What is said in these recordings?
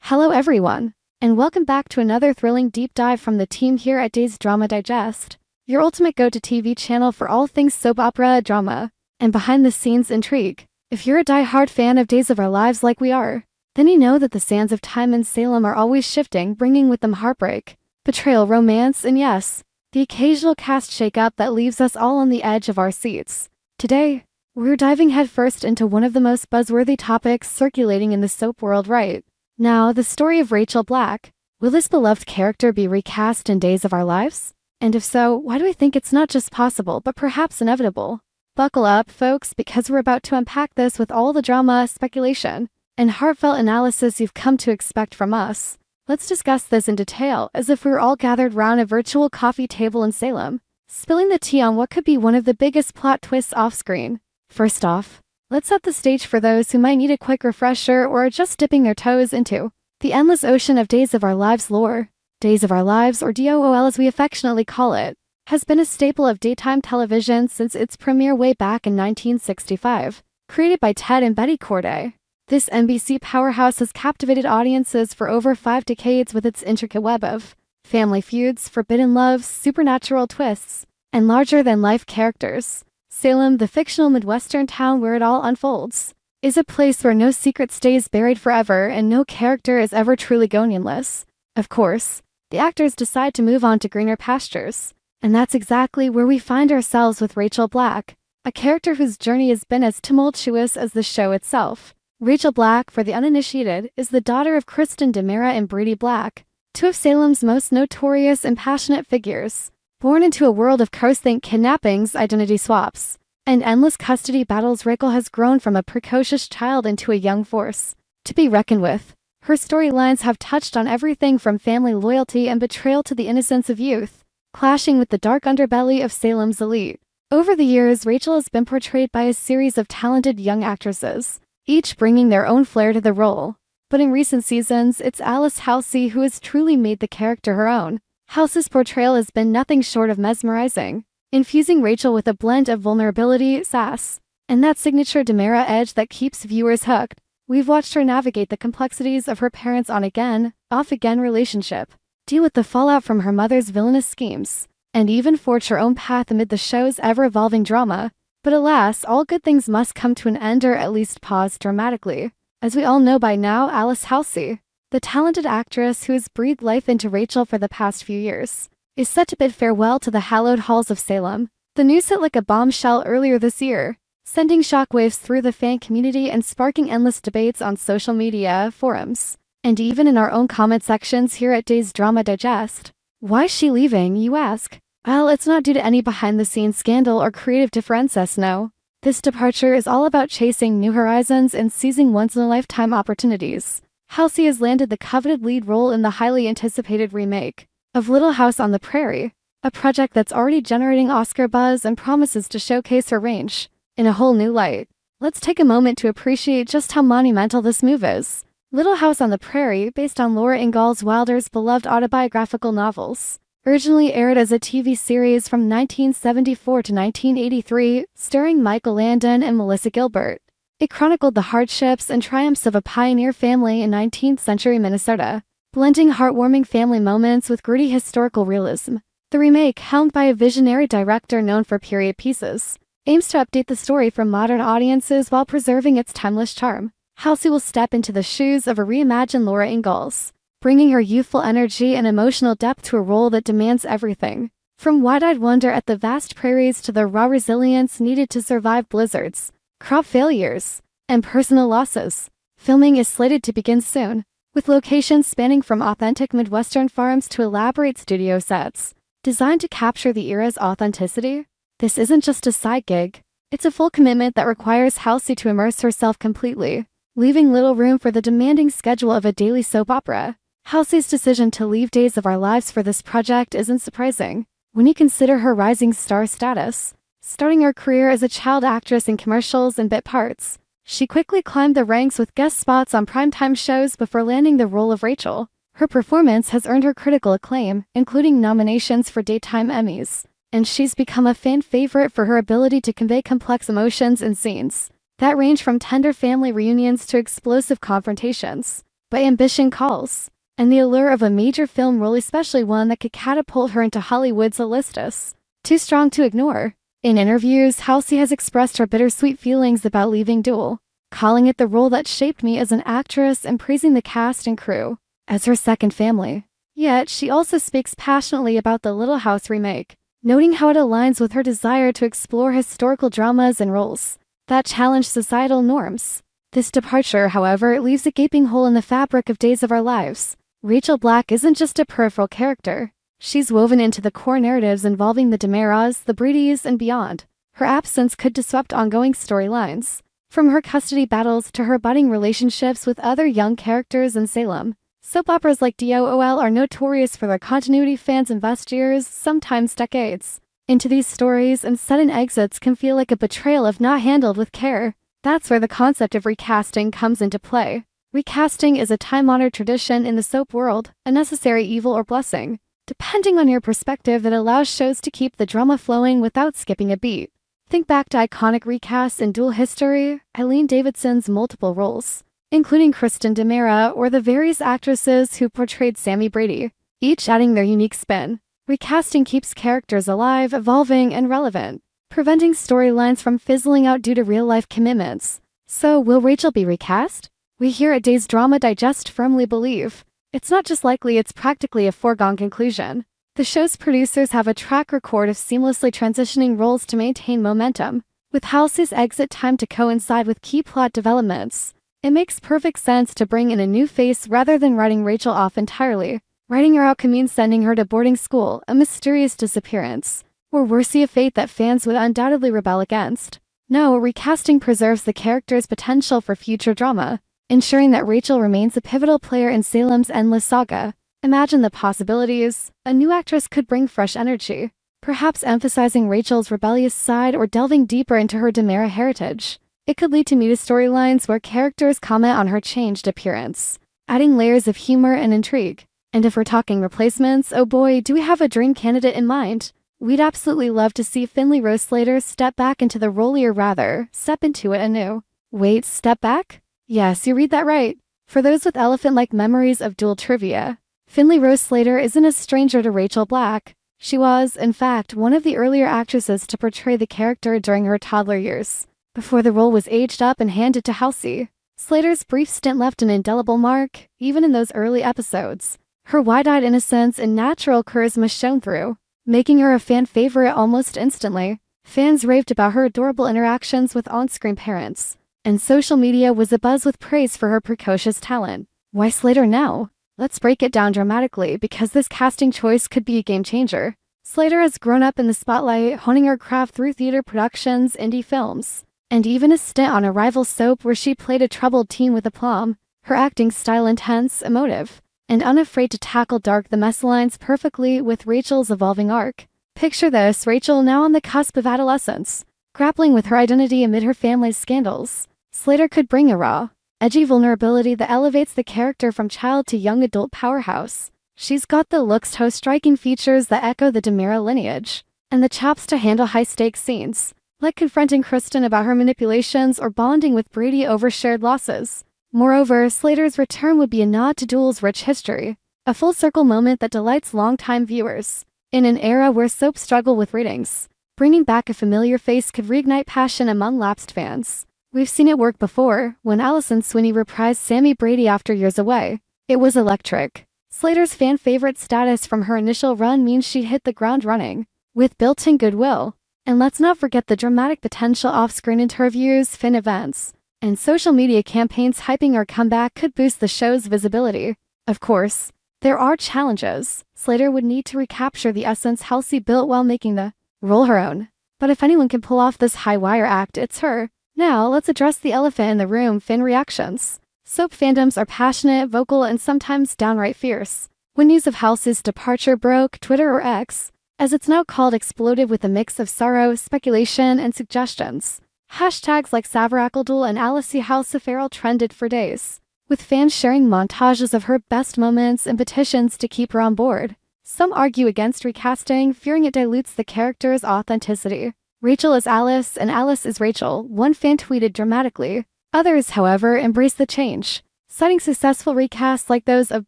Hello everyone, and welcome back to another thrilling deep dive from the team here at Days Drama Digest, your ultimate go-to TV channel for all things soap opera, drama, and behind-the-scenes intrigue. If you're a die-hard fan of Days of Our Lives like we are, then you know that the sands of time in Salem are always shifting, bringing with them heartbreak, betrayal, romance, and yes, the occasional cast shakeup that leaves us all on the edge of our seats. Today, we're diving headfirst into one of the most buzzworthy topics circulating in the soap world right now, the story of Rachel Black. Will this beloved character be recast in Days of Our Lives? And if so, why do we think it's not just possible but perhaps inevitable? Buckle up, folks, because we're about to unpack this with all the drama, speculation, and heartfelt analysis you've come to expect from us. Let's discuss this in detail, as if we were all gathered round a virtual coffee table in Salem, spilling the tea on what could be one of the biggest plot twists off-screen. First off, let's set the stage for those who might need a quick refresher or are just dipping their toes into the endless ocean of Days of Our Lives lore. Days of Our Lives, or DOOL as we affectionately call it, has been a staple of daytime television since its premiere way back in 1965. Created by Ted and Betty Corday, this NBC powerhouse has captivated audiences for over 5 decades with its intricate web of family feuds, forbidden loves, supernatural twists, and larger-than-life characters. Salem, the fictional Midwestern town where it all unfolds, is a place where no secret stays buried forever and no character is ever truly gonionless. Of course, the actors decide to move on to greener pastures, and that's exactly where we find ourselves with Rachel Black, a character whose journey has been as tumultuous as the show itself. Rachel Black, for the uninitiated, is the daughter of Kristen DeMera and Brady Black, two of Salem's most notorious and passionate figures. Born into a world of think kidnappings, identity swaps, and endless custody battles, Rachel has grown from a precocious child into a young force to be reckoned with. Her storylines have touched on everything from family loyalty and betrayal to the innocence of youth, clashing with the dark underbelly of Salem's elite. Over the years, Rachel has been portrayed by a series of talented young actresses, each bringing their own flair to the role. But in recent seasons, it's Halsey who has truly made the character her own. Halsey's portrayal has been nothing short of mesmerizing, infusing Rachel with a blend of vulnerability, sass, and that signature DeMera edge that keeps viewers hooked. We've watched her navigate the complexities of her parents' on-again, off-again relationship, deal with the fallout from her mother's villainous schemes, and even forge her own path amid the show's ever-evolving drama. But alas, all good things must come to an end, or at least pause dramatically. As we all know by now, Halsey, the talented actress who has breathed life into Rachel for the past few years, is set to bid farewell to the hallowed halls of Salem. The news hit like a bombshell earlier this year, sending shockwaves through the fan community and sparking endless debates on social media, forums, and even in our own comment sections here at Days Drama Digest. Why is she leaving, you ask? Well, it's not due to any behind-the-scenes scandal or creative differences, no. This departure is all about chasing new horizons and seizing once-in-a-lifetime opportunities. Halsey has landed the coveted lead role in the highly anticipated remake of Little House on the Prairie, a project that's already generating Oscar buzz and promises to showcase her range in a whole new light. Let's take a moment to appreciate just how monumental this move is. Little House on the Prairie, based on Laura Ingalls Wilder's beloved autobiographical novels, originally aired as a TV series from 1974 to 1983, starring Michael Landon and Melissa Gilbert. It chronicled the hardships and triumphs of a pioneer family in 19th century Minnesota, blending heartwarming family moments with gritty historical realism. The remake, helmed by a visionary director known for period pieces, aims to update the story for modern audiences while preserving its timeless charm. Halsey will step into the shoes of a reimagined Laura Ingalls, bringing her youthful energy and emotional depth to a role that demands everything from wide-eyed wonder at the vast prairies to the raw resilience needed to survive blizzards, crop failures, and personal losses. Filming is slated to begin soon, with locations spanning from authentic Midwestern farms to elaborate studio sets, designed to capture the era's authenticity. This isn't just a side gig, it's a full commitment that requires Halsey to immerse herself completely, leaving little room for the demanding schedule of a daily soap opera. Halsey's decision to leave Days of Our Lives for this project isn't surprising, when you consider her rising star status. Starting her career as a child actress in commercials and bit parts, she quickly climbed the ranks with guest spots on primetime shows before landing the role of Rachel. Her performance has earned her critical acclaim, including nominations for Daytime Emmys, and she's become a fan favorite for her ability to convey complex emotions in scenes that range from tender family reunions to explosive confrontations. but ambition calls, and the allure of a major film role, especially one that could catapult her into Hollywood's A-listers, too strong to ignore. In interviews, Halsey has expressed her bittersweet feelings about leaving Duel, calling it the role that shaped me as an actress and praising the cast and crew as her second family. Yet, she also speaks passionately about the Little House remake, noting how it aligns with her desire to explore historical dramas and roles that challenge societal norms. This departure, however, leaves a gaping hole in the fabric of Days of Our Lives. Rachel Black isn't just a peripheral character. She's woven into the core narratives involving the DiMeras, the Bradys, and beyond. Her absence could disrupt ongoing storylines, from her custody battles to her budding relationships with other young characters in Salem. Soap operas like DOOL are notorious for their continuity. Fans invest years, sometimes decades, into these stories, and sudden exits can feel like a betrayal if not handled with care. That's where the concept of recasting comes into play. Recasting is a time-honored tradition in the soap world, a necessary evil or blessing, depending on your perspective, that allows shows to keep the drama flowing without skipping a beat. Think back to iconic recasts in Duel history, Eileen Davidson's multiple roles, including Kristen DiMera, or the various actresses who portrayed Sammy Brady, each adding their unique spin. Recasting keeps characters alive, evolving, and relevant, preventing storylines from fizzling out due to real-life commitments. So, will Rachel be recast? We here at Days Drama Digest firmly believe it's not just likely, it's practically a foregone conclusion. The show's producers have a track record of seamlessly transitioning roles to maintain momentum, with Halsey's exit timed to coincide with key plot developments. It makes perfect sense to bring in a new face rather than writing Rachel off entirely. Writing her out could mean sending her to boarding school, a mysterious disappearance, or worse, a fate that fans would undoubtedly rebel against. No, recasting preserves the character's potential for future drama, ensuring that Rachel remains a pivotal player in Salem's endless saga. Imagine the possibilities. A new actress could bring fresh energy, perhaps emphasizing Rachel's rebellious side or delving deeper into her DiMera heritage. It could lead to meta storylines where characters comment on her changed appearance, adding layers of humor and intrigue. And if we're talking replacements, oh boy, do we have a dream candidate in mind. We'd absolutely love to see Finley Rose Slater step back into the role, or rather, step into it anew. Wait, step back? Yes, you read that right. For those with elephant-like memories of Duel trivia, Finley Rose Slater isn't a stranger to Rachel Black. She was, in fact, one of the earlier actresses to portray the character during her toddler years, before the role was aged up and handed to Halsey. Slater's brief stint left an indelible mark, even in those early episodes. Her wide-eyed innocence and natural charisma shone through, making her a fan favorite almost instantly. Fans raved about her adorable interactions with on-screen parents, and social media was abuzz with praise for her precocious talent. Why Slater now? Let's break it down dramatically, because this casting choice could be a game-changer. Slater has grown up in the spotlight, honing her craft through theater productions, indie films, and even a stint on a rival soap where she played a troubled teen with aplomb. Her acting style intense, emotive, and unafraid to tackle dark themes aligns perfectly with Rachel's evolving arc. Picture this: Rachel now on the cusp of adolescence, grappling with her identity amid her family's scandals. Slater could bring a raw, edgy vulnerability that elevates the character from child to young adult powerhouse. She's got the looks to host striking features that echo the DiMera lineage, and the chops to handle high-stakes scenes, like confronting Kristen about her manipulations or bonding with Brady over shared losses. Moreover, Slater's return would be a nod to Duel's rich history, a full-circle moment that delights longtime viewers. In an era where soaps struggle with ratings, bringing back a familiar face could reignite passion among lapsed fans. We've seen it work before, when Alison Sweeney reprised Sammy Brady after years away. It was electric. Slater's fan favorite status from her initial run means she hit the ground running, with built-in goodwill. And let's not forget the dramatic potential off-screen interviews, fan events, and social media campaigns hyping her comeback could boost the show's visibility. Of course, there are challenges. Slater would need to recapture the essence Halsey built while making the role her own. But if anyone can pull off this high-wire act, it's her. Now, let's address the elephant in the room: fan reactions. Soap fandoms are passionate, vocal, and sometimes downright fierce. When news of Halsey's departure broke, Twitter, or X, as it's now called, exploded with a mix of sorrow, speculation, and suggestions. Hashtags like Savarackledul and Alice Halseferal trended for days, with fans sharing montages of her best moments and petitions to keep her on board. Some argue against recasting, fearing it dilutes the character's authenticity. Rachel is Alice, and Alice is Rachel, one fan tweeted dramatically. Others, however, embrace the change, citing successful recasts like those of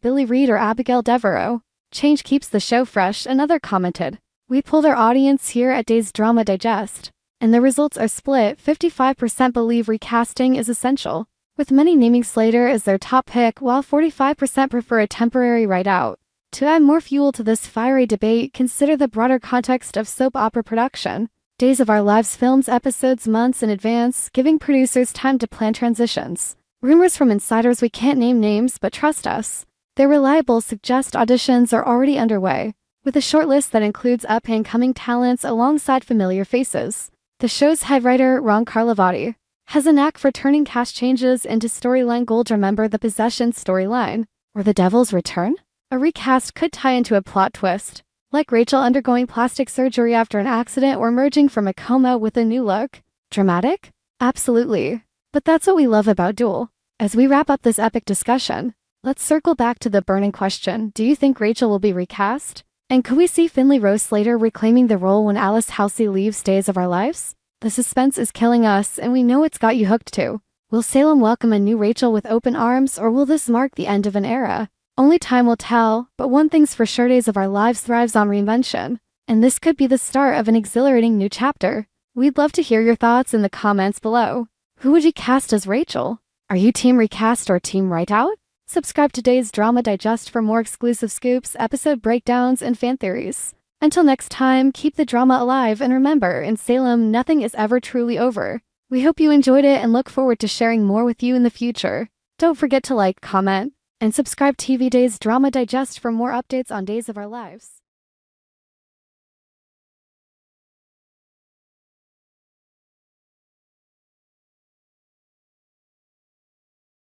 Billy Reed or Abigail Devereaux. Change keeps the show fresh, another commented. We polled our audience here at Days Drama Digest, and the results are split. 55% believe recasting is essential, with many naming Slater as their top pick, while 45% prefer a temporary write-out. To add more fuel to this fiery debate, consider the broader context of soap opera production. Days of Our Lives films episodes months in advance, giving producers time to plan transitions. Rumors from insiders we can't name names, but trust us, they're reliable, suggest auditions are already underway, with a shortlist that includes up-and-coming talents alongside familiar faces. The show's head writer, Ron Carlivati, has a knack for turning cast changes into storyline gold. Remember the Possession storyline, or The Devil's Return? A recast could tie into a plot twist, like Rachel undergoing plastic surgery after an accident or emerging from a coma with a new look. Dramatic? Absolutely. But that's what we love about Duel. As we wrap up this epic discussion, let's circle back to the burning question: do you think Rachel will be recast? And could we see Finley Rose Slater reclaiming the role when Halsey leaves Days of Our Lives? The suspense is killing us, and we know it's got you hooked too. Will Salem welcome a new Rachel with open arms, or will this mark the end of an era? Only time will tell, but one thing's for sure: Days of Our Lives thrives on reinvention, and this could be the start of an exhilarating new chapter. We'd love to hear your thoughts in the comments below. Who would you cast as Rachel? Are you team recast or team write-out? Subscribe to Days Drama Digest for more exclusive scoops, episode breakdowns, and fan theories. Until next time, keep the drama alive, and remember, in Salem, nothing is ever truly over. We hope you enjoyed it and look forward to sharing more with you in the future. Don't forget to like, comment, and subscribe to TV Days Drama Digest for more updates on Days of Our Lives.